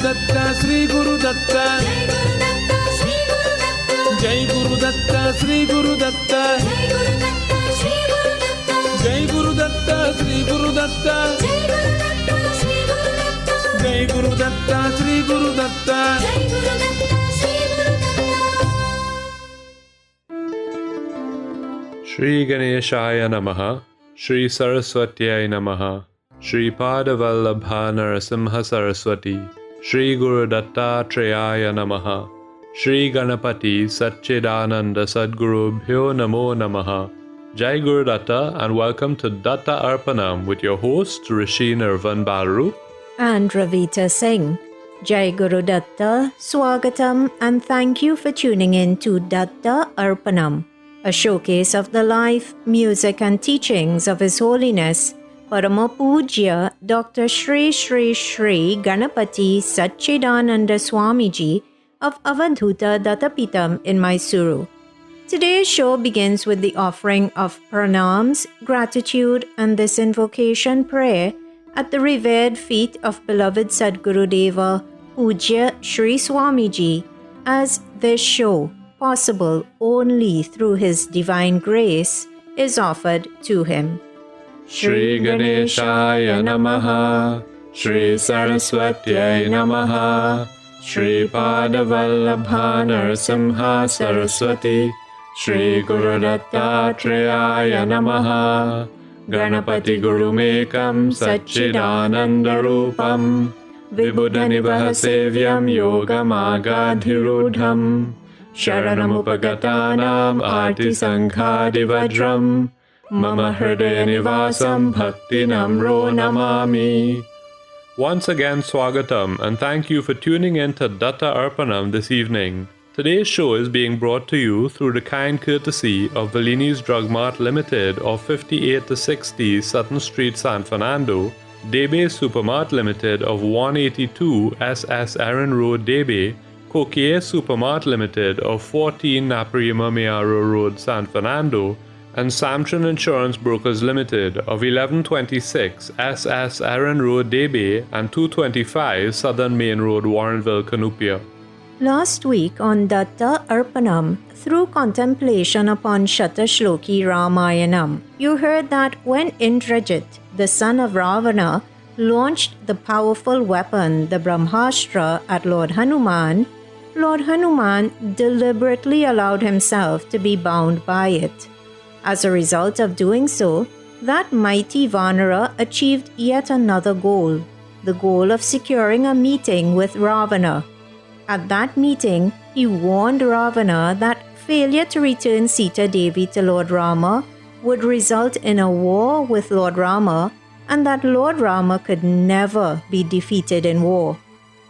Datta, Sri Guru Datta. Jai Guru Datta, Sri Guru Datta. Jai Guru Datta, Sri Guru Datta. Jai Guru Datta, Sri Guru Datta. Shri Ganeshaya Namaha, Shri Saraswatyai Namaha, Shri Padavallabha Narasimha Saraswati, Shri Guru Dattatreya Namaha, Shri Ganapati Satchidananda Sadgurubhyo Namo Namaha. Jai Guru Datta and welcome to Datta Arpanam with your host Rishi Nirvan Baru and Ravita Singh. Jai Guru Datta, Swagatam, and thank you for tuning in to Datta Arpanam, a showcase of the life, music and teachings of His Holiness Parama Pujya Dr. Shri Shri Shri Ganapati Satchidananda Swamiji of Avadhuta Dattapitam in Mysuru. Today's show begins with the offering of pranams, gratitude, and this invocation prayer at the revered feet of beloved Sadgurudeva Pujya Shri Swamiji, as this show, possible only through His divine grace, is offered to him. Shri Ganeshaya Namaha, Shri Saraswatyai Namaha, Shri Padavallabha Narasimha Saraswati, Shri Guru Dattatreya Namaha, Ganapati Gurumekam Satchidananda Rupam, Vibhuddhanivaha Sevyam Yogamagadhirudham, Sharanamupagatanam Arti Sanghadivajram, Mama Hridaya Nivasam Bhakti Namro Namami. Once again, Swagatam, and thank you for tuning in to Datta Arpanam this evening. Today's show is being brought to you through the kind courtesy of Vellini's Drug Mart Limited of 58 to 60 Sutton Street, San Fernando, Debe Supermart Limited of 182 SS Aaron Road, Debe, Coquier Supermart Limited of 14 Naparima Mearo Road, San Fernando, and Samtron Insurance Brokers Limited of 1126 SS Aaron Road, Debe, and 225 Southern Main Road, Warrenville, Canupia. Last week on Datta Arpanam, through contemplation upon Shatashloki Ramayanam, you heard that when Indrajit, the son of Ravana, launched the powerful weapon, the Brahmastra, at Lord Hanuman deliberately allowed himself to be bound by it. As a result of doing so, that mighty Vanara achieved yet another goal, the goal of securing a meeting with Ravana. At that meeting, he warned Ravana that failure to return Sita Devi to Lord Rama would result in a war with Lord Rama, and that Lord Rama could never be defeated in war.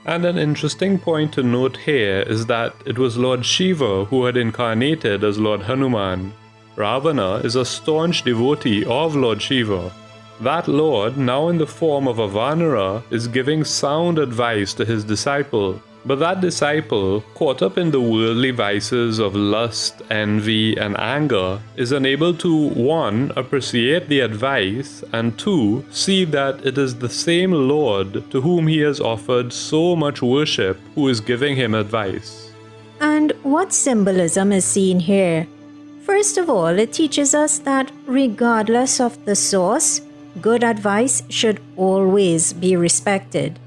And an interesting point to note here is that it was Lord Shiva who had incarnated as Lord Hanuman. Ravana is a staunch devotee of Lord Shiva. That Lord, now in the form of a Vanara, is giving sound advice to his disciple. But that disciple, caught up in the worldly vices of lust, envy, and anger, is unable to 1. Appreciate the advice, and 2. See that it is the same Lord to whom he has offered so much worship who is giving him advice. And what symbolism is seen here? First of all, it teaches us that regardless of the source, good advice should always be respected.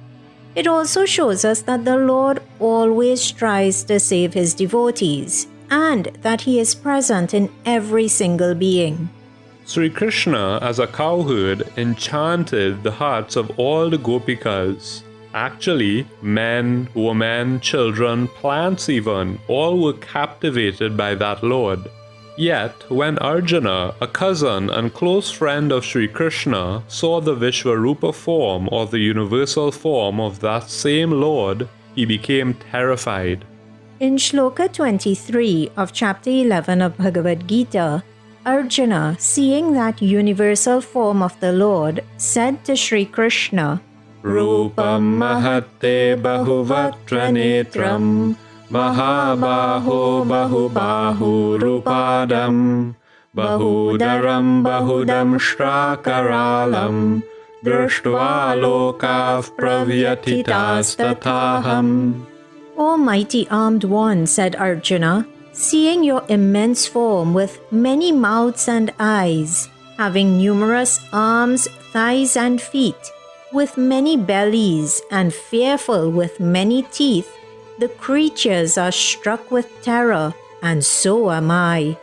It also shows us that the Lord always tries to save his devotees, and that he is present in every single being. Sri Krishna, as a cowherd, enchanted the hearts of all the gopikas. Actually, men, women, children, plants even, all were captivated by that Lord. Yet, when Arjuna, a cousin and close friend of Sri Krishna, saw the Vishvarupa form or the universal form of that same Lord, he became terrified. In Shloka 23 of chapter 11 of Bhagavad Gita, Arjuna, seeing that universal form of the Lord, said to Sri Krishna, Rupam mahatte bahuvatra netram Mahabaho bahubahu rupadam Bahudaram bahudam shrakaralam दृष्ट्वा लोकाः प्रव्यथितास्तथाहम्. O mighty armed one, said Arjuna, seeing your immense form with many mouths and eyes, having numerous arms, thighs and feet, with many bellies and fearful with many teeth, the creatures are struck with terror, and so am I.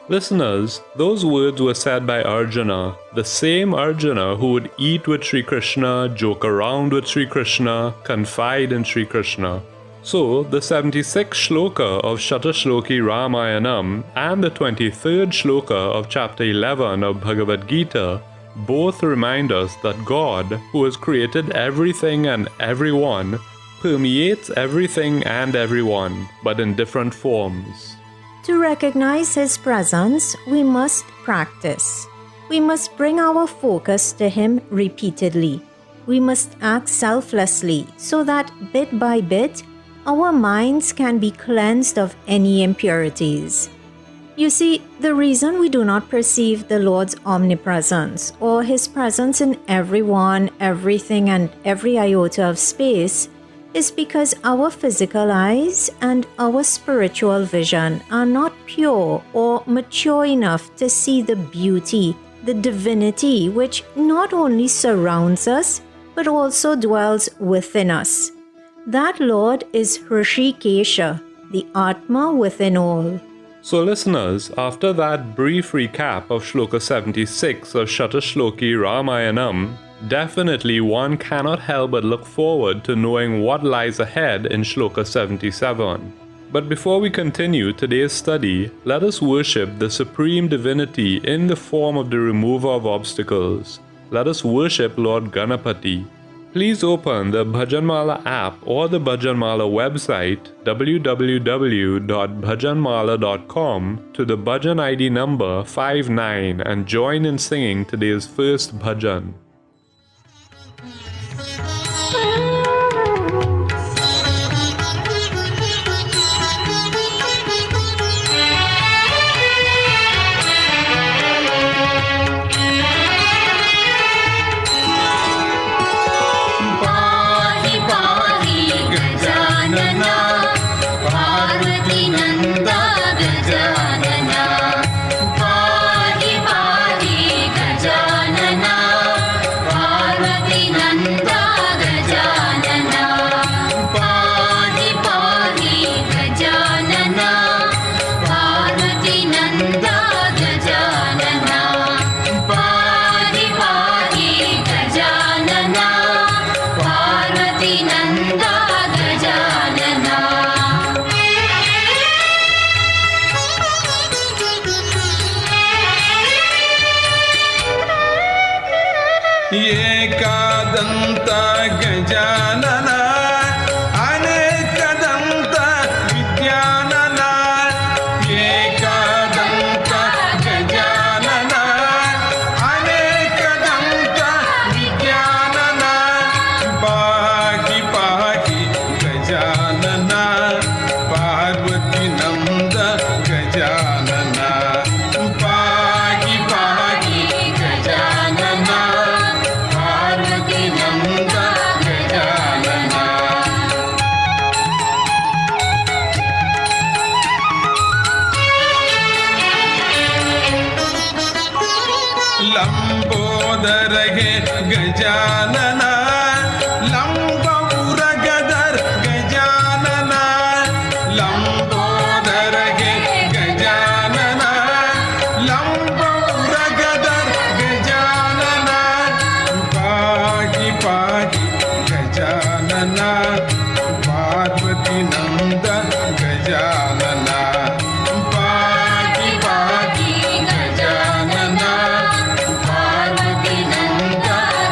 Listeners, those words were said by Arjuna, the same Arjuna who would eat with Sri Krishna, joke around with Sri Krishna, confide in Sri Krishna. So, the 76th shloka of Shatashloki Ramayanam and the 23rd shloka of chapter 11 of Bhagavad Gita both remind us that God, who has created everything and everyone, permeates everything and everyone, but in different forms. To recognize His presence, we must practice. We must bring our focus to Him repeatedly. We must act selflessly so that bit by bit, our minds can be cleansed of any impurities. You see, the reason we do not perceive the Lord's omnipresence or His presence in everyone, everything, and every iota of space is because our physical eyes and our spiritual vision are not pure or mature enough to see the beauty, the divinity which not only surrounds us but also dwells within us. That Lord is Hrishikesha, the Atma within all. So listeners, after that brief recap of Shloka 76 of Shatashloki Ramayanam, definitely one cannot help but look forward to knowing what lies ahead in Shloka 77. But before we continue today's study, let us worship the Supreme Divinity in the form of the remover of obstacles. Let us worship Lord Ganapati. Please open the Bhajanmala app or the Bhajanmala website www.bhajanmala.com to the Bhajan ID number 59 and join in singing today's first bhajan. एकदन्त Gajanan अनेकदन्त विद्यानन एकदन्त Gajanan अनेकदन्त विद्यानन पाहि पाहि गजानन पार्वती नंद गजानन पाहि पाहि गजानन लंबोदर गजानन लंबोरगदर गजानन लंबोदर गजानन लंबोरगदर गजानन पाहि पाहि गजानन पार्वती नंद गजानन पाहि पाहि गजानन पार्वती नंद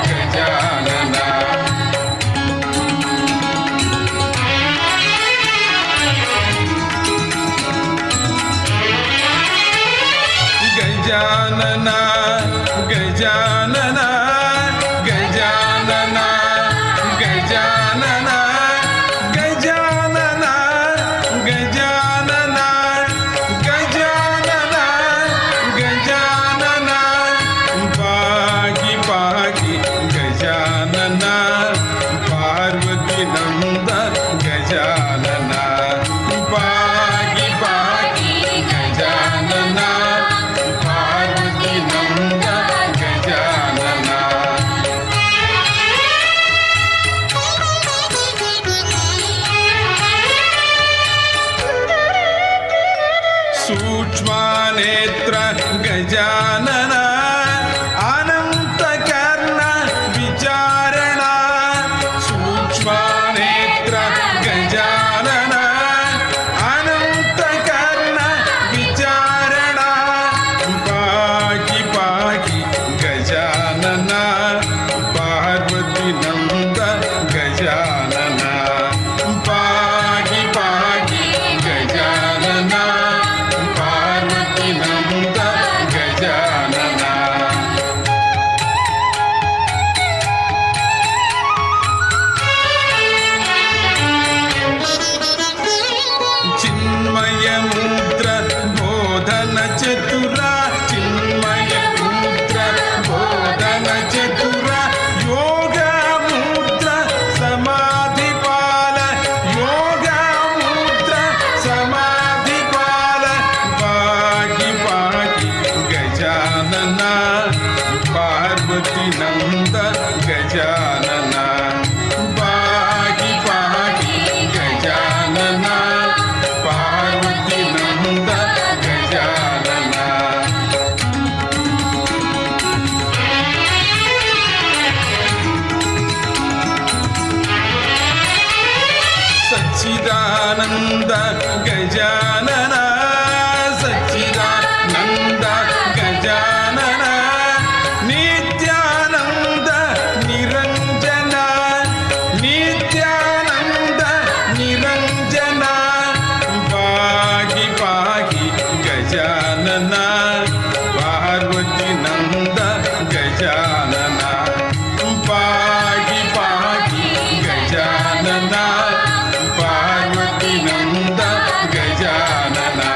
Gajanan Gajanana, Parvati Nanda Gajanana, Pagi Pagi Gajanana, Parvati Nanda Gajanana. Chinmaya Mudra Bodhana Chatura, Chinmaya Mudra Bodhana Chatura, Yoga Mudra Samadhi Pala, Yoga Mudra Samadhi Pala, Pagi Pagi Gajanana, Parvati Nanda Gajanana, Pagi Pagi Gajanana, Parvati Nanda Gajanana. Satchidananda Gajanana, Satchidananda Gajanana, Nityananda Niranjana, Nityananda Niranjana, Pagi Pagi Gajanana, Parvati Nanda Gajanana, Pagi Pagi Gajanana, Parvati Nanda Gajanana,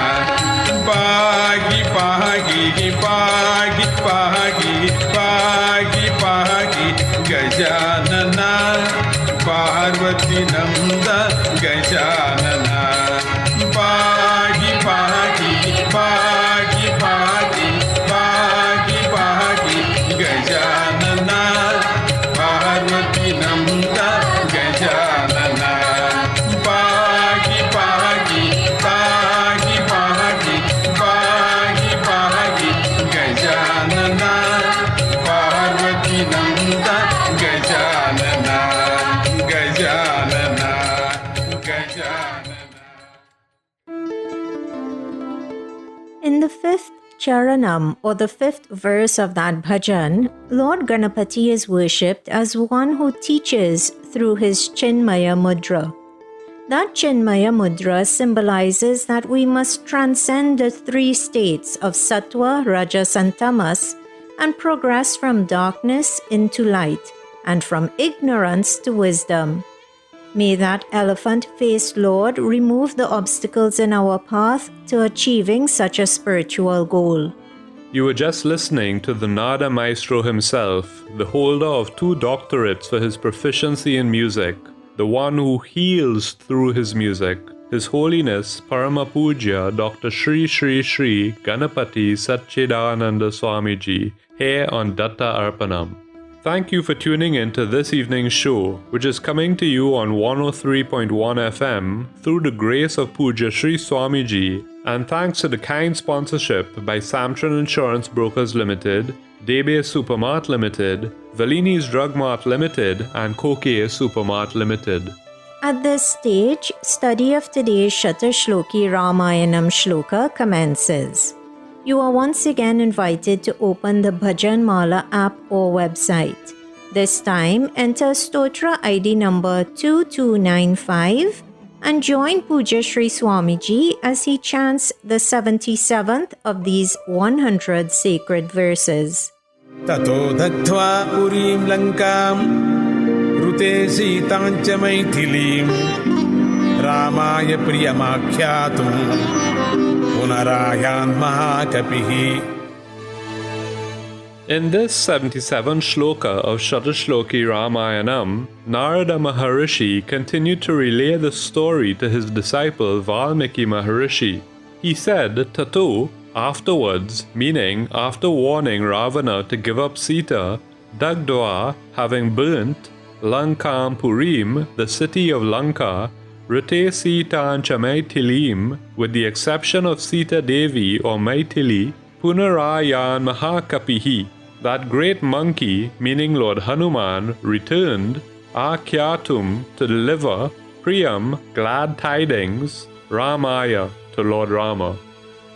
Pagi Pagi Pagi Pagi Pagi Pagi Gajanana, Parvati Nanda Gajanana, Pagi Pagi Pagi Pagi Pagi Pagi Gajanana, Parvati Nanda Gajanana, Pagi Pagi Pagi Pagi Pagi Pagi Gajanana, Parvati Nanda Gajanana, Gajanana, Gajanana. In the fifth charanam, or the fifth verse of that bhajan, Lord Ganapati is worshipped as one who teaches through his Chinmaya Mudra. That Chinmaya Mudra symbolizes that we must transcend the three states of Sattva, Rajas, and Tamas and progress from darkness into light and from ignorance to wisdom. May that elephant-faced Lord remove the obstacles in our path to achieving such a spiritual goal. You were just listening to the Nada Maestro himself, the holder of 2 doctorates for his proficiency in music, the one who heals through his music, His Holiness Parama Puja Dr. Shri Shri Shri Ganapati Satchidananda Swamiji, here on Datta Arpanam. Thank you for tuning in to this evening's show, which is coming to you on 103.1 FM through the grace of Puja Sri Swamiji, and thanks to the kind sponsorship by Samtran Insurance Brokers Limited, Debe Supermart Limited, Valini's Drug Mart Limited, and Koke Supermart Limited. At this stage, study of today's Shatashloki Ramayanam Shloka commences. You are once again invited to open the Bhajan Mala app or website. This time, enter Stotra ID number 2295 and join Puja Sri Swamiji as he chants the 77th of these 100 sacred verses. Tato dattva purim lankam rute sitancha maithilim ramaya priyamakyatum punarayan mahakapihi. In this 77th shloka of Shatashloki Ramayanam, Narada Maharishi continued to relay the story to his disciple Valmiki Maharishi. He said, Tato, afterwards, meaning after warning Ravana to give up Sita, Dagdwa, having burnt, Lankam Purim, the city of Lanka, Rite Sita and Chamaitilim, with the exception of Sita Devi or Maithili, Punarayan Mahakapihi, that great monkey, meaning Lord Hanuman, returned, Akyatum, to deliver, Priyam, glad tidings, Ramaya, to Lord Rama.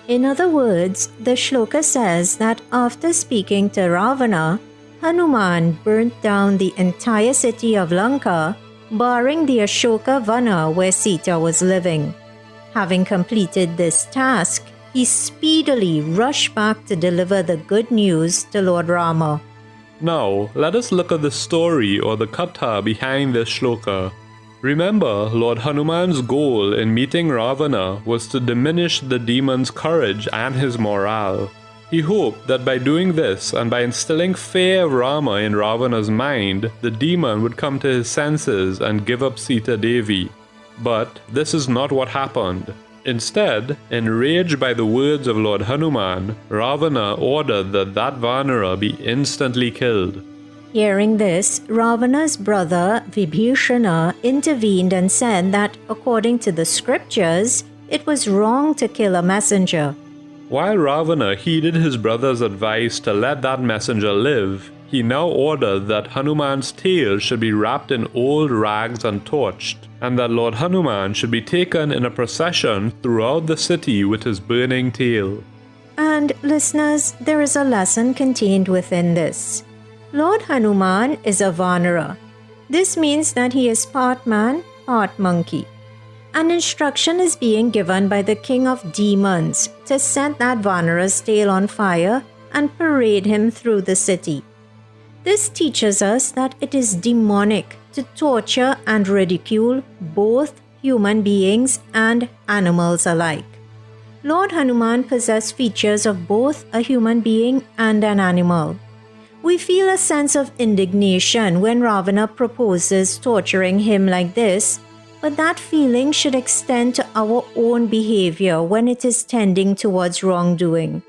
In other words, the shloka says that after speaking to Ravana, Hanuman burnt down the entire city of Lanka, barring the Ashoka Vana where Sita was living. Having completed this task, he speedily rushed back to deliver the good news to Lord Rama. Now, let us look at the story or the katha behind this shloka. Remember, Lord Hanuman's goal in meeting Ravana was to diminish the demon's courage and his morale. He hoped that by doing this and by instilling fear of Rama in Ravana's mind, the demon would come to his senses and give up Sita Devi. But this is not what happened. Instead, enraged by the words of Lord Hanuman, Ravana ordered that Vanara be instantly killed. Hearing this, Ravana's brother Vibhishana intervened and said that according to the scriptures, it was wrong to kill a messenger. While Ravana heeded his brother's advice to let that messenger live, he now ordered that Hanuman's tail should be wrapped in old rags and torched, and that Lord Hanuman should be taken in a procession throughout the city with his burning tail. And listeners, there is a lesson contained within this. Lord Hanuman is a Vanara. This means that he is part man, part monkey. An instruction is being given by the king of demons to set that Vanara's tail on fire and parade him through the city. This teaches us that it is demonic to torture and ridicule both human beings and animals alike. Lord Hanuman possessed features of both a human being and an animal. We feel a sense of indignation when Ravana proposes torturing him like this, but that feeling should extend to our own behavior when it is tending towards wrongdoing.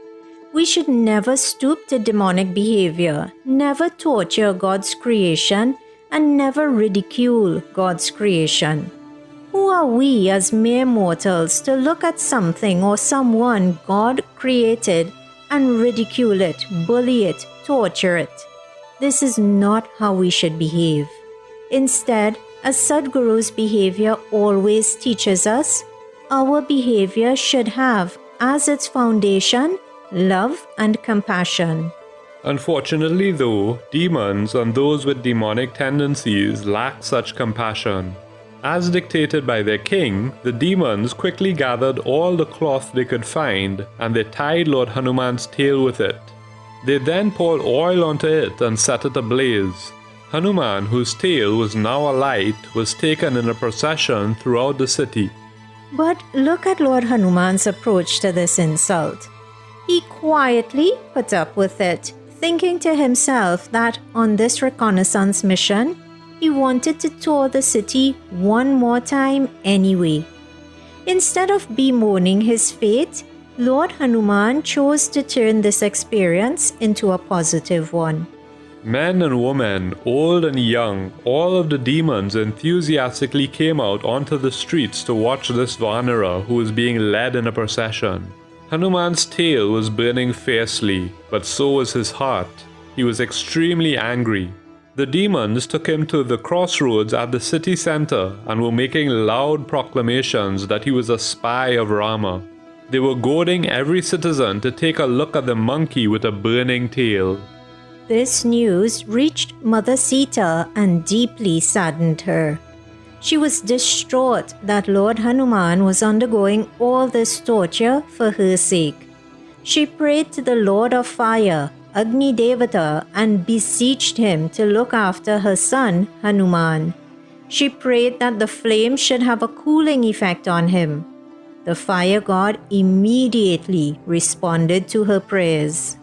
We should never stoop to demonic behavior, never torture God's creation, and never ridicule God's creation. Who are we as mere mortals to look at something or someone God created and ridicule it, bully it, torture it? This is not how we should behave. Instead, as Sadhguru's behavior always teaches us, our behavior should have as its foundation love and compassion. Unfortunately though, demons and those with demonic tendencies lack such compassion. As dictated by their king, the demons quickly gathered all the cloth they could find and they tied Lord Hanuman's tail with it. They then poured oil onto it and set it ablaze. Hanuman, whose tail was now alight, was taken in a procession throughout the city. But look at Lord Hanuman's approach to this insult. He quietly put up with it, thinking to himself that on this reconnaissance mission, he wanted to tour the city one more time anyway. Instead of bemoaning his fate, Lord Hanuman chose to turn this experience into a positive one. Men and women, old and young, all of the demons enthusiastically came out onto the streets to watch this Vanara who was being led in a procession. Hanuman's tail was burning fiercely, but so was his heart. He was extremely angry. The demons took him to the crossroads at the city center and were making loud proclamations that he was a spy of Rama. They were goading every citizen to take a look at the monkey with a burning tail. This news reached Mother Sita and deeply saddened her. She was distraught that Lord Hanuman was undergoing all this torture for her sake. She prayed to the Lord of Fire, Agni Devata, and beseeched him to look after her son Hanuman. She prayed that the flame should have a cooling effect on him. The fire god immediately responded to her prayers.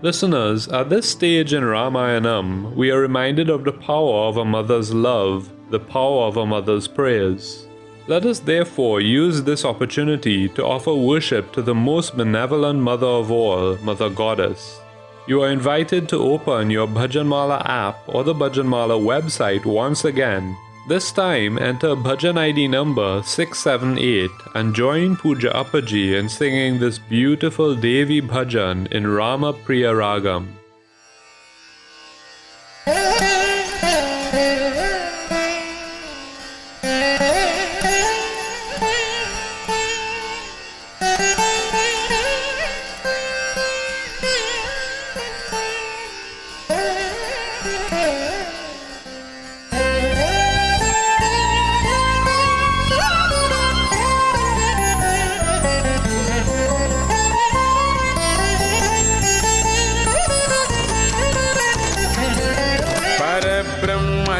Listeners, at this stage in Ramayanam, we are reminded of the power of a mother's love, the power of a mother's prayers. Let us therefore use this opportunity to offer worship to the most benevolent mother of all, Mother Goddess. You are invited to open your Bhajanmala app or the Bhajanmala website once again. This time, enter Bhajan ID number 678 and join Pooja Appaji in singing this beautiful Devi Bhajan in Rama Priya Ragam.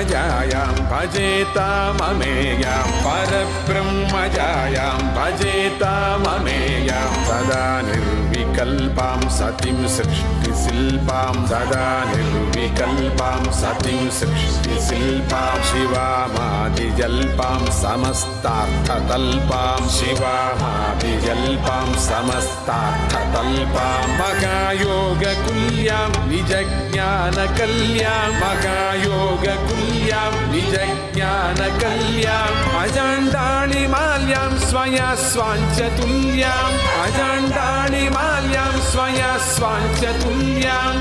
Parabrahmajayam bhajetamameyam Parabrahmajayam bhajetamameyam Sada nirvikalpam satim srishti silpam Sada nirvikalpam satim srishti silpam Shivamadijalpam samastarthatalpam Shivamadijalpam samastarthatalpam Magayoga kulyam nijajnana kalyam Magayoga kulyam nijajnana kalyam Ajandani malyam swaya swanchatulyam Ajandani malyam swaya swanchatulyam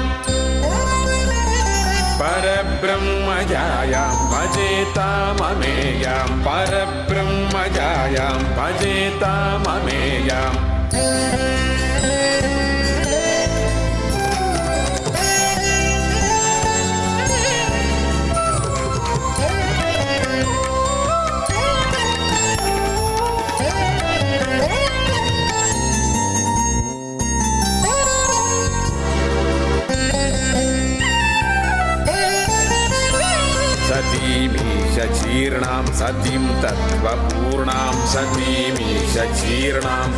Parabrahmajayam bhajetamameyam Parabrahmajayam bhajetamameyam Satim satim tattva purnam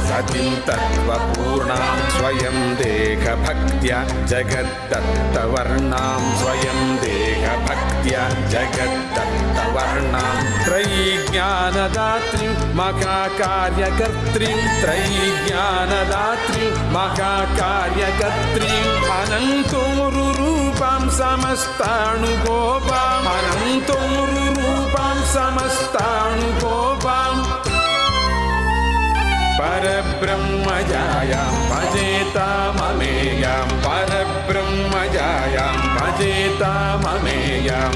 satim tattva purnam swayam dekha bhaktya jagat datta varnam swayam dekha bhaktya jagat datta varnam trayi jnana datri maka karya kartri trayi jnana datri maka karya kartri anantum rupam samastanu gopam anantum rupam samastanu gopam Parabrahmajayam bhajetamameyam Parabrahmajayam bhajetamameyam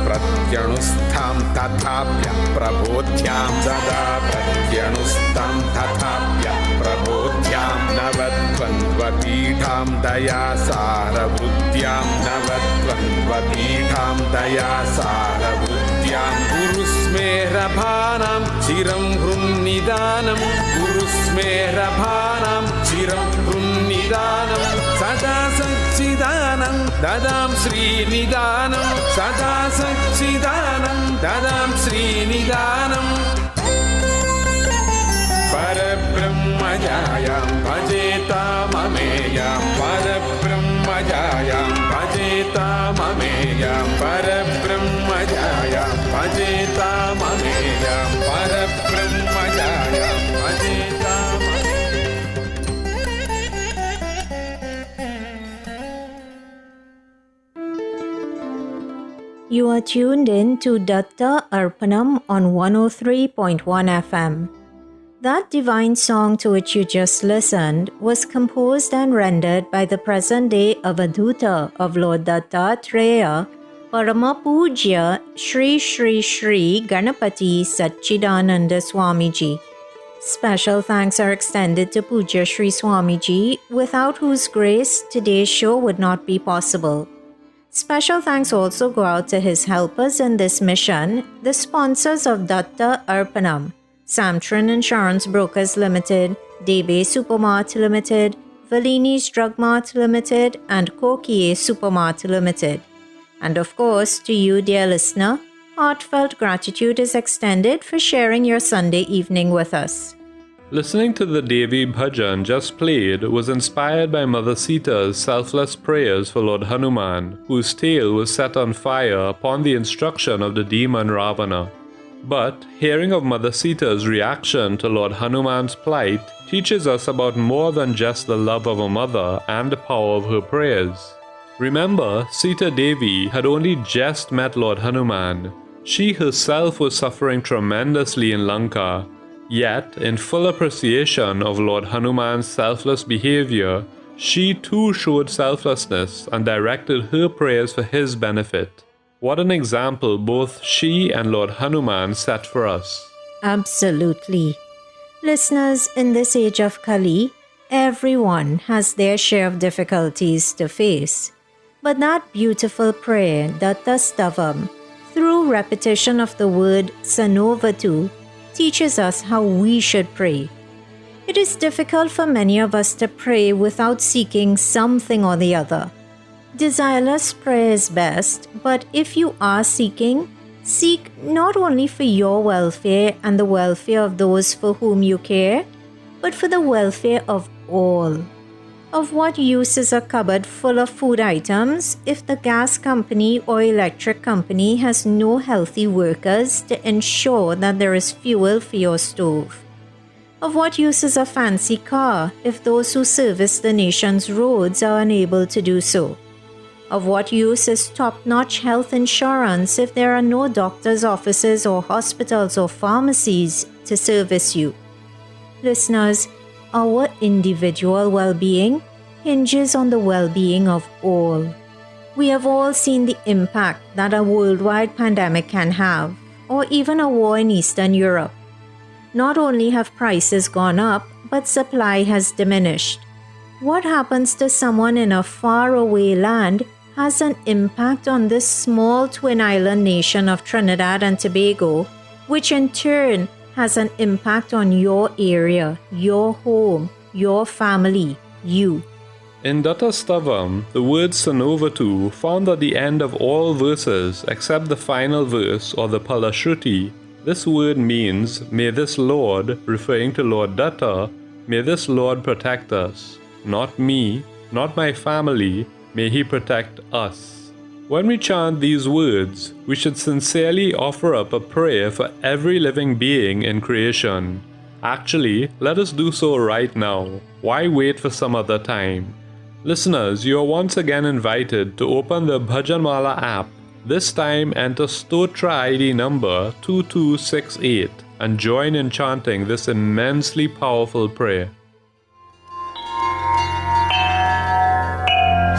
Pratyanustham tatapya prabodhyam Sada pratyanustham tatapya prabodhyam Navattvandvapitham dayasara vrudyam Navattvandvapitham dayasara vrudyam Gurusmerabhanam chiram hrunnidanam Gurusmerabhanam chiram hrunnidanam Sada Satchidanam Dadam Srinidanam Sada Satchidanam Dadam Srinidanam Parabrahmajayam bhajetamameyam Parabrahmajayam bhajetamameyam Parabrahmajayam bhajetamameyam Parabrahmajayam bhajetamameyam You are tuned in to Datta Arpanam on 103.1 FM. That divine song to which you just listened was composed and rendered by the present-day Avadhuta of Lord Dattatreya, Parama Pujya Shri Shri Shri Ganapati Satchidananda Swamiji. Special thanks are extended to Pujya Shri Swamiji, without whose grace today's show would not be possible. Special thanks also go out to his helpers in this mission, the sponsors of Datta Arpanam, Samtran Insurance Brokers Limited, Debe Supermart Limited, Valini's Drug Mart Limited, and Kokie Supermart Limited. And of course, to you, dear listener, heartfelt gratitude is extended for sharing your Sunday evening with us. Listening to the Devi Bhajan just played was inspired by Mother Sita's selfless prayers for Lord Hanuman, whose tail was set on fire upon the instruction of the demon Ravana. But hearing of Mother Sita's reaction to Lord Hanuman's plight teaches us about more than just the love of a mother and the power of her prayers. Remember, Sita Devi had only just met Lord Hanuman. She herself was suffering tremendously in Lanka. Yet, in full appreciation of Lord Hanuman's selfless behavior, she too showed selflessness and directed her prayers for his benefit. What an example both she and Lord Hanuman set for us. Absolutely. Listeners, in this age of Kali, everyone has their share of difficulties to face. But that beautiful prayer, Datta Stavam, through repetition of the word Sanovatu, teaches us how we should pray. It is difficult for many of us to pray without seeking something or the other. Desireless prayer is best, but if you are seeking, seek not only for your welfare and the welfare of those for whom you care, but for the welfare of all. Of what use is a cupboard full of food items if the gas company or electric company has no healthy workers to ensure that there is fuel for your stove? Of what use is a fancy car if those who service the nation's roads are unable to do so? Of what use is top-notch health insurance if there are no doctors' offices or hospitals or pharmacies to service you? Listeners, our individual well-being hinges on the well-being of all. We have all seen the impact that a worldwide pandemic can have, or even a war in Eastern Europe. Not only have prices gone up, but supply has diminished. What happens to someone in a faraway land has an impact on this small twin island nation of Trinidad and Tobago, which in turn has an impact on your area, your home, your family, you. In Datta Stavam, the word Sanovatu, found at the end of all verses except the final verse or the Palashruti. This word means, may this Lord, referring to Lord Datta, may this Lord protect us. Not me, not my family, may he protect us. When we chant these words, we should sincerely offer up a prayer for every living being in creation. Actually, let us do so right now. Why wait for some other time? Listeners, you are once again invited to open the Bhajanmala app. This time enter Stotra ID number 2268 and join in chanting this immensely powerful prayer.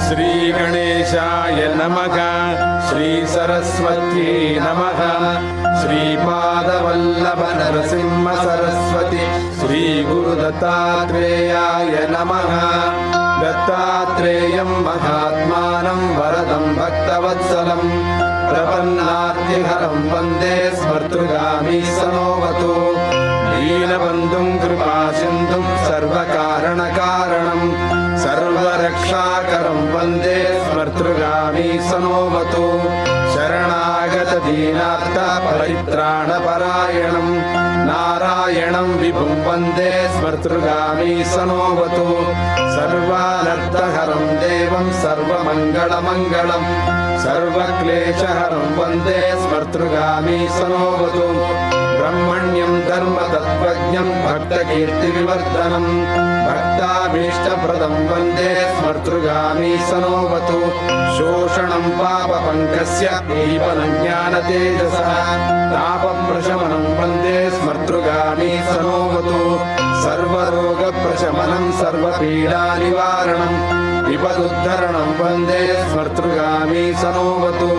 Shri Ganeshaya Namaha, Shri Saraswati Namaha, Shri Padavallabha Narasimha Saraswati, Shri Guru Dattatreya Namaha. Dattathreyam Mahatmanam Varadam Bhaktavatsalam Prapannatyharam Vande Smartrugami Sanovatu Deenabandhum Kripasindhum Sarvakaranakaranam Sarvarakshakaram Vande Smartrugami Sanovatu Sharanagata Deenartha Paritrana Parayanam Narayanam Vibhum Vande Smartrugami Sanovatu Sarvanarthaharam Devam Sarvamangalam Sarvakleshaharam Vande Smartrugami Sanovatu Brahmanyam Dharma Tattvajnam Bhakta Kirti Vivardhanam Bhaktabhishtabhradam Vande Smartrugami Sanovatu Shoshanam Papa Pankasya Deepanam Jnana Tejasa Tapa Prashamanam Vande Smartrugami Sanovatu Sarvaroga Prashamanam Sarva Pida Nivaranam Vipaduddharanam Vande Smartrugami Sanovatu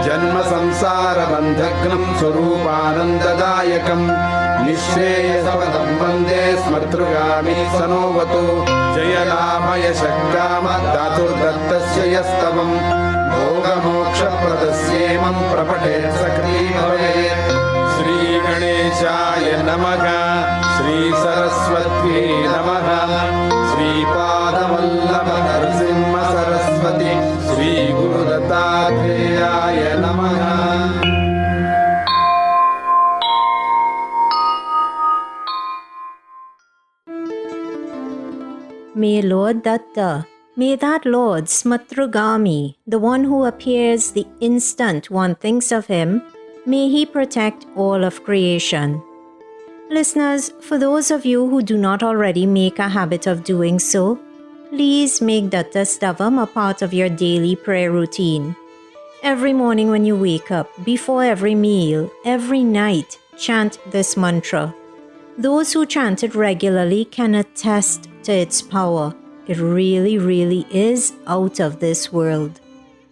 Janma Samsara Bandhagnam Swarupanandadayakam Nishreyasapadam Vande Smartrugami Sanovatu Jayalamaya Shakkama Dhatur Dattasya Yastavam Bhoga Moksha Pradasyemam Prapatet Sakti Bhavet Shri Ganeshaya Namaha Shri Saraswati Namaha Shri Padavallabha Narasimha Saraswati Shri Guru Dattatreya Namaha. May Lord Datta, may that Lord Smatrugami, the one who appears the instant one thinks of him, may he protect all of creation. Listeners, for those of you who do not already make a habit of doing so, please make Datta Stavam a part of your daily prayer routine. Every morning when you wake up, before every meal, every night, chant this mantra. Those who chant it regularly can attest to its power. It really, really is out of this world.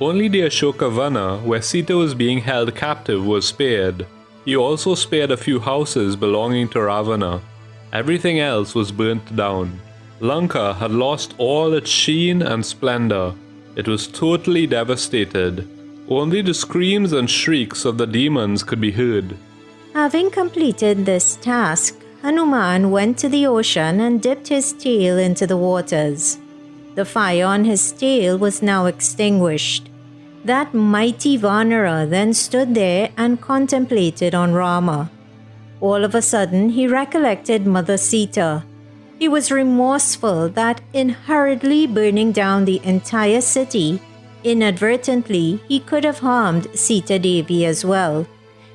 Only the Ashokavana, where Sita was being held captive, was spared. He also spared a few houses belonging to Ravana. Everything else was burnt down. Lanka had lost all its sheen and splendor. It was totally devastated. Only the screams and shrieks of the demons could be heard. Having completed this task, Hanuman went to the ocean and dipped his tail into the waters. The fire on his tail was now extinguished. That mighty Vanara then stood there and contemplated on Rama. All of a sudden, he recollected Mother Sita. He was remorseful that in hurriedly burning down the entire city, inadvertently he could have harmed Sita Devi as well.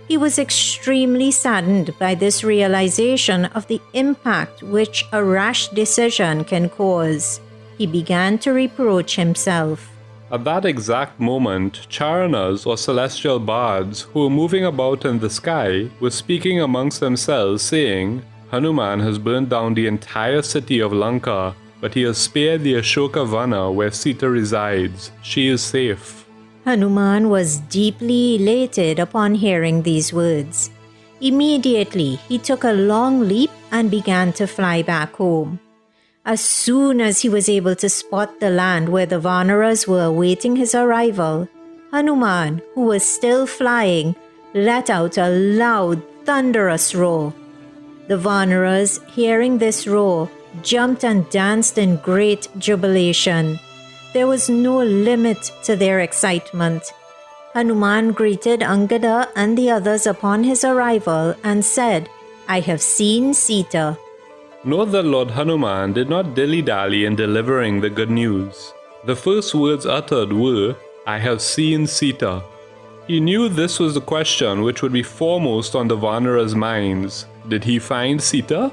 He was extremely saddened by this realization of the impact which a rash decision can cause. He began to reproach himself. At that exact moment, Charanas or celestial bards who were moving about in the sky were speaking amongst themselves, saying, Hanuman has burned down the entire city of Lanka, but he has spared the Ashokavana where Sita resides. She is safe. Hanuman was deeply elated upon hearing these words. Immediately, he took a long leap and began to fly back home. As soon as he was able to spot the land where the Vanaras were awaiting his arrival, Hanuman, who was still flying, let out a loud, thunderous roar. The Vanaras, hearing this roar, jumped and danced in great jubilation. There was no limit to their excitement. Hanuman greeted Angada and the others upon his arrival and said, I have seen Sita. Note that Lord Hanuman did not dilly-dally in delivering the good news. The first words uttered were, I have seen Sita. He knew this was the question which would be foremost on the Vanara's minds. Did he find Sita?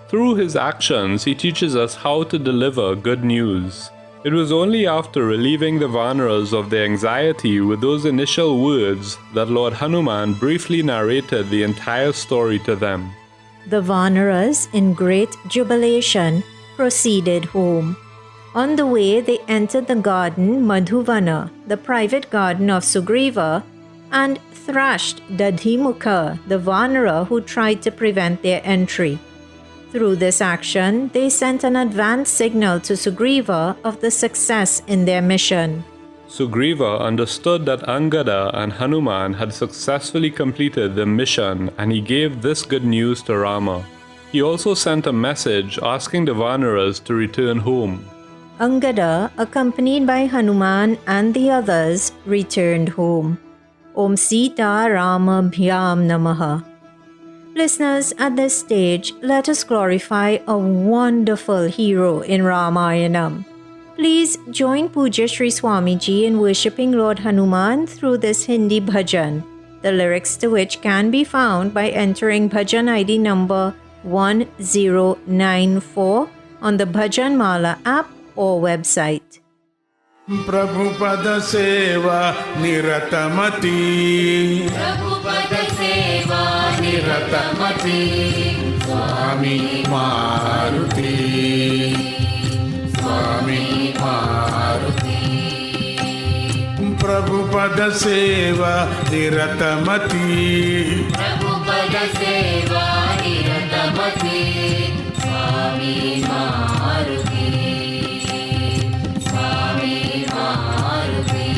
Through his actions, he teaches us how to deliver good news. It was only after relieving the Vanaras of their anxiety with those initial words that Lord Hanuman briefly narrated the entire story to them. The Vanaras, in great jubilation, proceeded home. On the way, they entered the garden Madhuvana, the private garden of Sugriva, and thrashed Dadhimukha, the Vanara who tried to prevent their entry. Through this action, they sent an advance signal to Sugriva of the success in their mission. Sugriva understood that Angada and Hanuman had successfully completed the mission, and he gave this good news to Rama. He also sent a message asking the Vanaras to return home. Angada, accompanied by Hanuman and the others, returned home. Om Sita Rama Bhyam Namaha. Listeners, at this stage, let us glorify a wonderful hero in Ramayanam. Please join Pujya Sri Swamiji in worshipping Lord Hanuman through this Hindi bhajan, the lyrics to which can be found by entering bhajan ID number 1094 on the Bhajan Mala app or website. Prabhupad सेवा निरतमति प्रभुपद सेवा निरतमति स्वामी मारुति स्वामी मारुति प्रभुपद सेवा निरतमति प्रभुपद सेवा निरतमति स्वामी मारुति स्वामी मारुति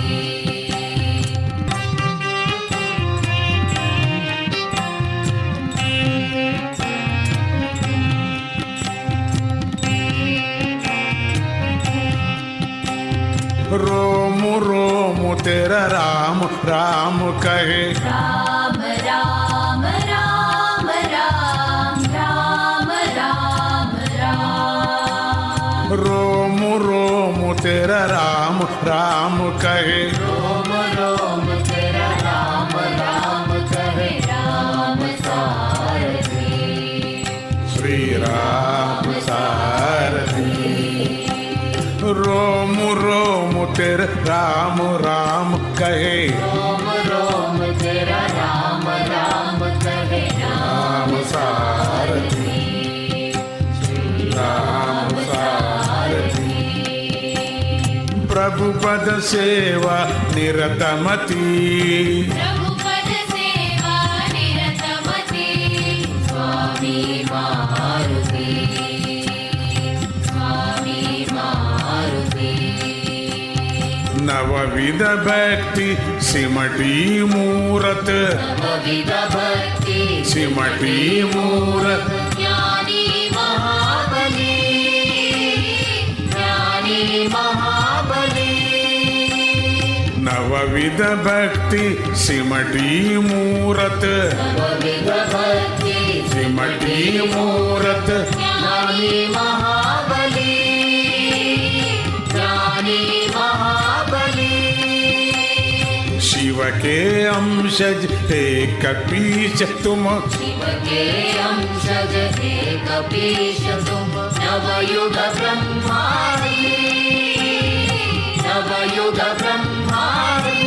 रोम रोम तेरा राम राम कहे राम राम राम राम राम राम राम रोम रोम तेरा राम राम कहे रोम रोम तेरा राम राम कहे राम सारथी श्री राम सारथी रोम रोम तेरा राम राम कहे रोम रोम तेरा राम राम कहे राम सारथी श्री राम सारथी प्रभुपद सेवा निरतमती प्रभुपद सेवा निरतमती स्वामी मारुति स्वामी मारुति नवविध भक्ति सिमटी मूरत नवविध भक्ति सिमटी मूरत ज्ञानी महाबली ज्ञानी महाबली नवविध भक्ति सिमटी मूरत नवविध भक्ति सिमटी मूरत ज्ञानी महाबली ज्ञानी महाबली शिव के अंशज एक पीछ तुम शिव के अंशज एक पीश तुम नवयुग ब्रह्मादि नवयुग ब्रह्मादि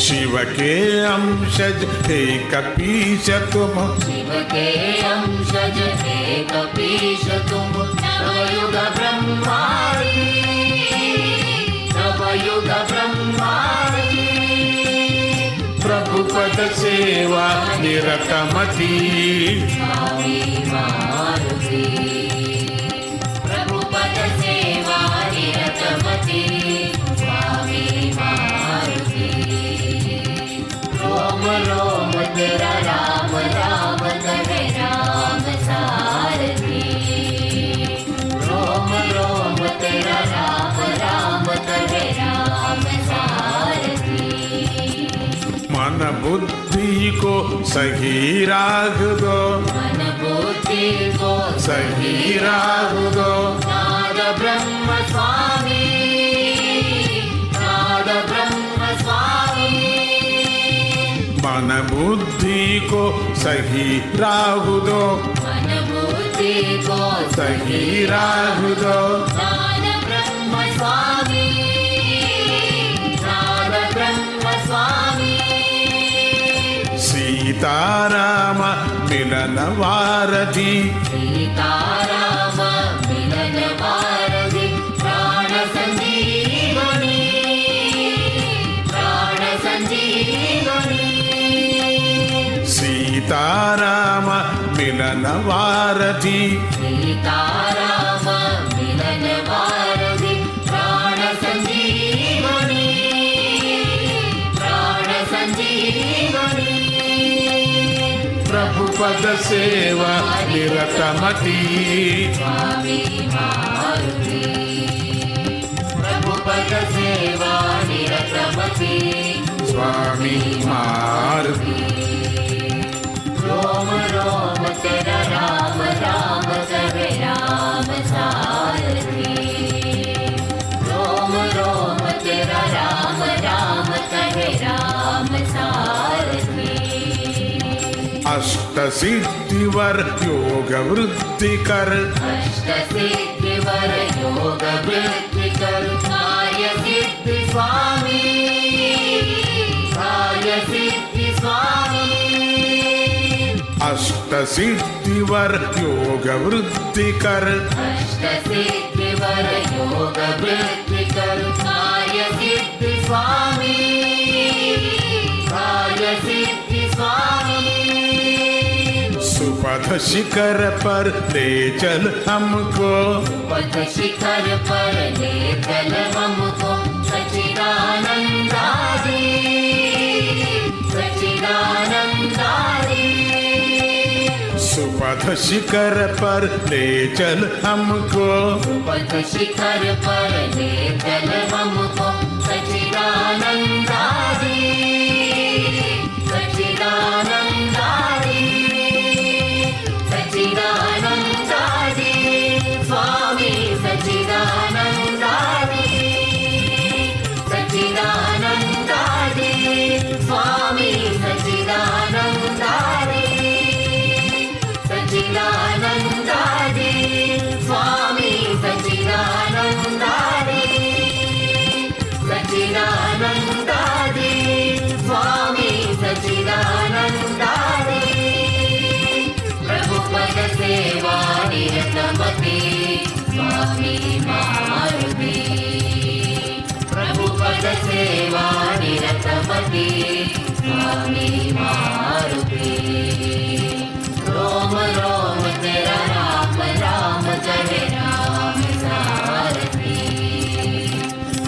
शिव के अंशज एक पीछ तुम शिव के अंशज एक पीश तुम नवयुग ब्रह्मादि नवयुग ब्रह्मादि प्रभुपद सेवा निरतमती स्वामी मारुति प्रभुपद सेवा निरतमती स्वामी मारुति रोम रोम तेरा राम राम कहे राम सारथी रोम रोम तेरा राम राम कहे राम सारथी मन बुद्धि को सही राग दो मन बुद्धि को सही राग दो नाद ब्रह्म स्वामी नाद ब्रह्म स्वामी मन बुद्धि को सही राग दो मन बुद्धि को सही राग दो नाद ब्रह्म स्वामी नाद ब्रह्म स्वामी सीताराम मिलन वारधि सीताराम मिलन वारधि प्राण संजीवनी प्राण संजीवनी सीताराम मिलन वारधि सीताराम मिलन वारधि प्राण संजीवनी प्राण संजीवनी प्रभुपद सेवा निरतमती स्वामी मारुति प्रभुपद सेवा निरतमती स्वामी मारुति रोम रोम तेरा राम राम कहे राम सारथी रोम रोम तेरा राम राम कहे राम सारथी अष्ट सिद्धिवर योग वृद्धि कर अष्ट सिद्धि वर योग वृद्धि कर कार्य सिद्धि स्वामी कार्य सिद्धि स्वामी अष्ट सिद्धिवर योग वृद्धि कर अष्ट सिद्धि वर योग वृद्धि कर कार्य सिद्धि स्वामी कार्य सिद्धि स्वामी सुपथ शिखर पर ले चल हमको पथ शिखर पर ले चल हमको सच्चिदानंदादि सच्चिदानंदादि सुपथ शिखर पर ले चल हमको पथ शिखर पर ले चल हमको सच्चिदानंदादि सच्चिदानंदादि सच्चिदानंदादि स्वामी सच्चिदानंदादि सच्चिदानंदादि स्वामी सच्चिदानंदादि सच्चिदानंदादि स्वामी सच्चिदानंदादि सच्चिदानंदादि स्वामी सच्चिदानंदादि प्रभुपद सेवा निरतमती स्वामी मारुति सेवा निरतमपि स्वामी मारुति रोम रोम तेरा राम राम कहे राम सारथी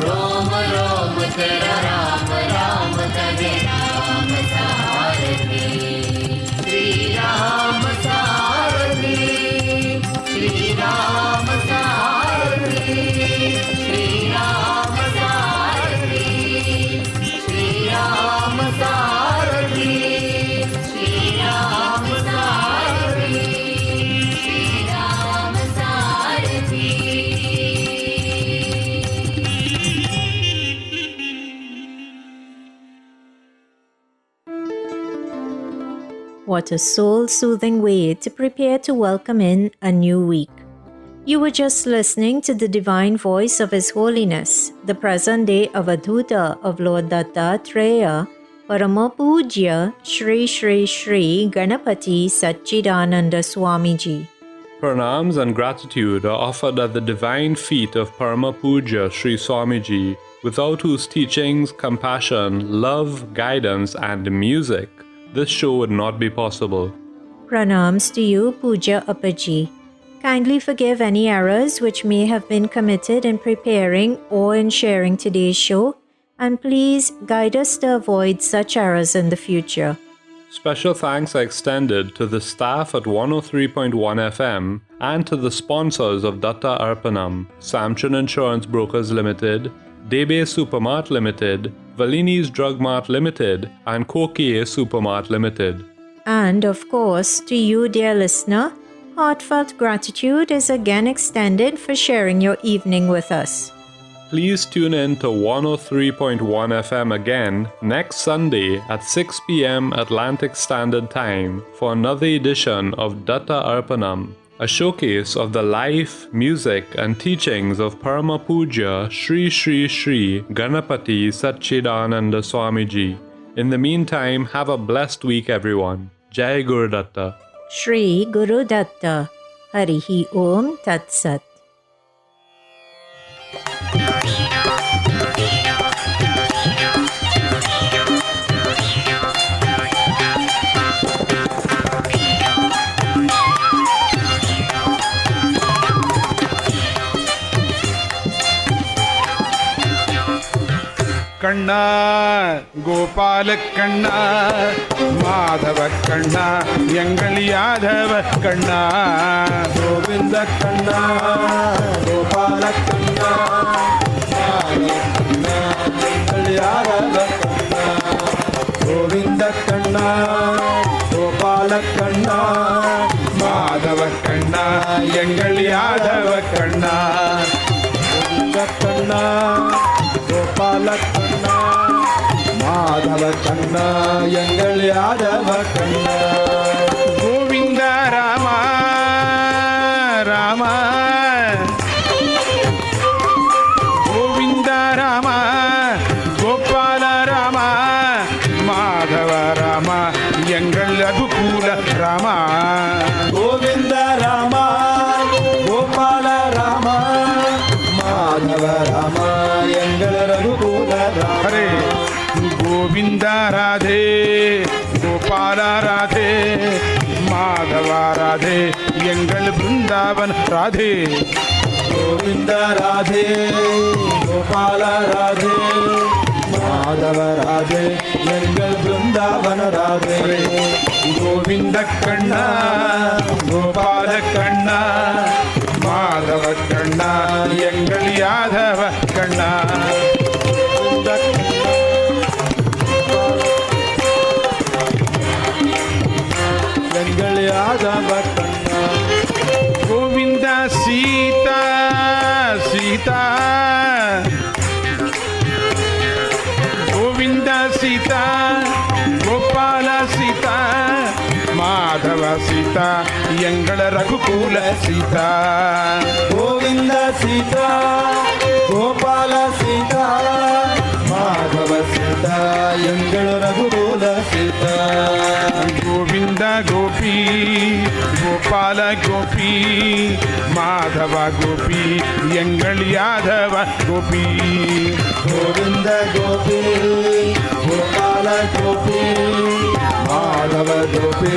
रोम रोम तेरा राम राम कहे राम सारथी श्री राम सारथी श्री राम सारथी श्री राम सारथी श्री राम सारथी श्री राम सारथी श्री राम सारथी What a soul-soothing way to prepare to welcome in a new week. You were just listening to the divine voice of His Holiness, the present day Avadhuta of Lord Dattatreya, Paramapujya Shri Shri Shri Ganapati Satchidananda Swamiji. Pranams and gratitude are offered at the divine feet of Paramapuja Sri Swamiji, without whose teachings, compassion, love, guidance, and music, this show would not be possible. Pranams to you, Puja Appaji. Kindly forgive any errors which may have been committed in preparing or in sharing today's show, and please guide us to avoid such errors in the future. Special thanks are extended to the staff at 103.1 FM and to the sponsors of Datta Arpanam, Samchun Insurance Brokers Limited, Debe Supermart Limited, Valini's Drug Mart Limited, and Kokie Supermart Limited. And of course, to you, dear listener, heartfelt gratitude is again extended for sharing your evening with us. Please tune in to 103.1 FM again next Sunday at 6 p.m. Atlantic Standard Time for another edition of Datta Arpanam, a showcase of the life, music, and teachings of Paramapuja Shri Shri Shri Ganapati Satchidananda Swamiji. In the meantime, have a blessed week, everyone. Jai Guru Datta. Shri Guru Datta. Harihi Om Tat Sat. கண்ணா கோபால கண்ணா மாதவ கண்ணா எங்கள் யாதவ கண்ணா கோவிந்த கண்ணா கோபால கண்ணா எங்கள் யாதவ கண்ணா கோவிந்த கண்ணா கோபால கண்ணா மாதவ கண்ணா எங்கள் யாதவ கண்ணா கோவிந்த கண்ணா கோபால கண்ணா மாதவ கண்ணா எங்கள் யாதவ கண்ணா கோவிந்த ராமா ராமா கோவிந்த ராமா கோபால ராமா மாதவ ராமா எங்கள் ரகுகூல ராமா கோவிந்த ராமா கோபால ராமா மாதவ ராமா எங்கள் ரகுகூல ஹரே கோவிந்த ராதே கோபால ராதே மாதவ ராதே எங்கள் பிருந்தாவன் ராதே கோவிந்த ராதே கோபால ராதே மாதவ ராதே எங்கள் பிருந்தாவன ராதே கோவிந்த கண்ணா கோபால கண்ணா மாதவ கண்ணா எங்கள் யாதவ கண்ணா எங்கள் யாதவ கண்ணா கோவிந்த சீதா சீதா கோவிந்த சீதா கோபால சீதா மாதவ சீதா எங்கள் ரகுகூல சீதா கோவிந்த சீதா கோபால சீதா மாதவ சீதா எங்கள் ரகுகூல சீதா கோவிந்த கோபி கோபால கோபி மாதவ கோபி எங்கள் யாதவ கோபி. கோவிந்த கோபி கோபால கோபி மாதவ கோபி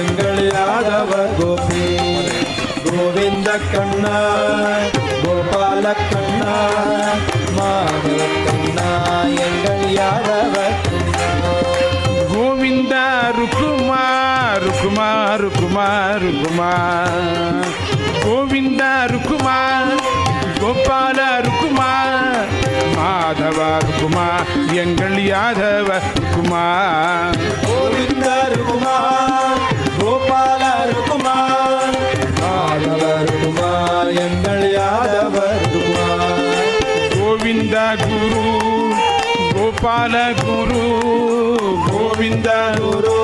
எங்கள் யாதவ கோபி. கோவிந்த கண்ணா கோபால கண்ணா மாதவ கண்ணா எங்கள் யாதவ கண்ணா. கோவிந்த ருக்குமா ருக்குமா ருக்குமா ருக்குமா கோவிந்த ருக்குமா கோபால ருக்குமா மாதவ ருக்குமா எங்கள் யாதவ ருக்குமா. கோவிந்த ருக்குமா கோபால ருக்குமா மாதவ ருக்குமா எங்கள் யாதவ ருக்குமா. கோவிந்த குரு கோபால குரு கோவிந்த குரு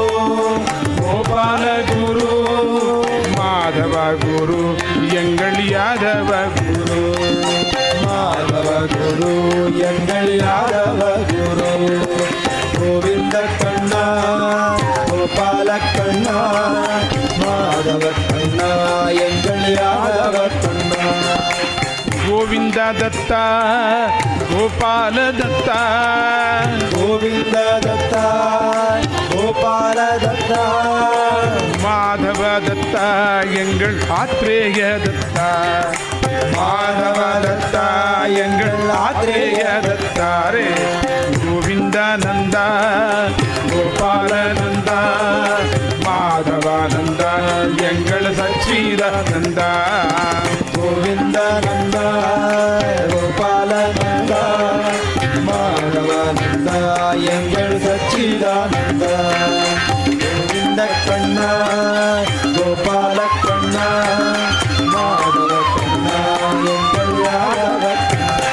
கோபால குரு மாதவ குரு எங்கள் யாதவ குரு. மாதவ குரு எங்கள் யாதவ குரு. கோவிந்த கண்ணா கோபால கண்ணா மாதவ கண்ணா எங்கள் யாதவ கண்ணா. கோவிந்த தத்தா கோபால தத்தா கோவிந்த தத்தா கோபால தத்தா மாதவ தத்தா எங்கள் ஆத்ரேய தத்தா. மாதவ தத்தா எங்கள் ஆத்ரேய தத்தாரே. கோவிந்த நந்தா கோபால நந்தா மாதவானந்தா எங்கள் சச்சிதானந்தா. கோவிந்த நந்தா கோபால நந்தா மாதவானந்தா எங்கள் சச்சிதானந்தா. கோவிந்த கண்ணா கோபால கண்ணா மாதவ கண்ணா எங்கள் யாதவ கண்ணா.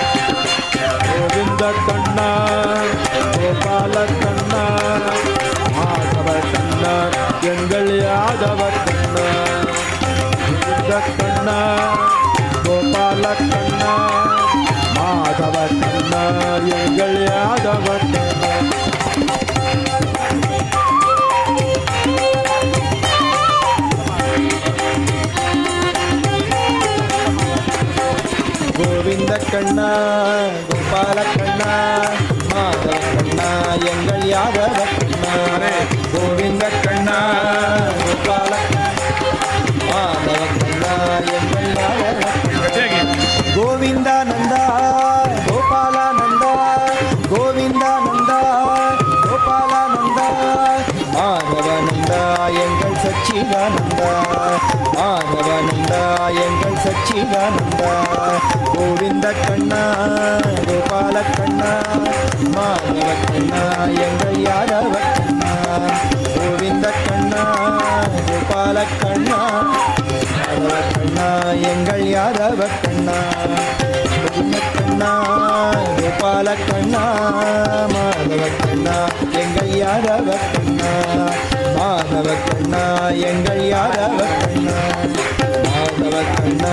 கோவிந்த கண்ணா கோபால கண்ணா மாதவ கண்ணா எங்கள் யாதவ கண்ணா. கோவிந்த கண்ணா கோபால கண்ணா மாதவ கண்ணா எங்கள் யாதவ கண்ணா. கோவிந்த கண்ணா கோபால கண்ணா மாதவ கண்ணா எங்கள் யாதவ கண்ணா. கோவிந்த கண்ணா கோபால மாதவ கண்ணா எங்கள் யாதவ கண்ணா. கோவிந்தானந்தா கோபாலானந்தா கோவிந்தானந்தா கோபாலானந்தா மாதவனந்தா எங்கள் சச்சிதானந்தா. மாதவனந்தா எங்கள் சச்சிதானந்தா. கோவிந்த கண்ணா கோபால கண்ணா மாதவ கண்ணா எங்கள் யாதவ கண்ணா. கோவிந்த கண்ணா கோபால கண்ணா மாதவ கண்ணா எங்கள் யாதவ கண்ணா. கோவிந்த கண்ணா கோபால கண்ணா மாதவ கண்ணா எங்கள் யாதவ கண்ணா. மாதவ கண்ணா எங்கள் யாதவ கண்ணா. மாதவ கண்ணா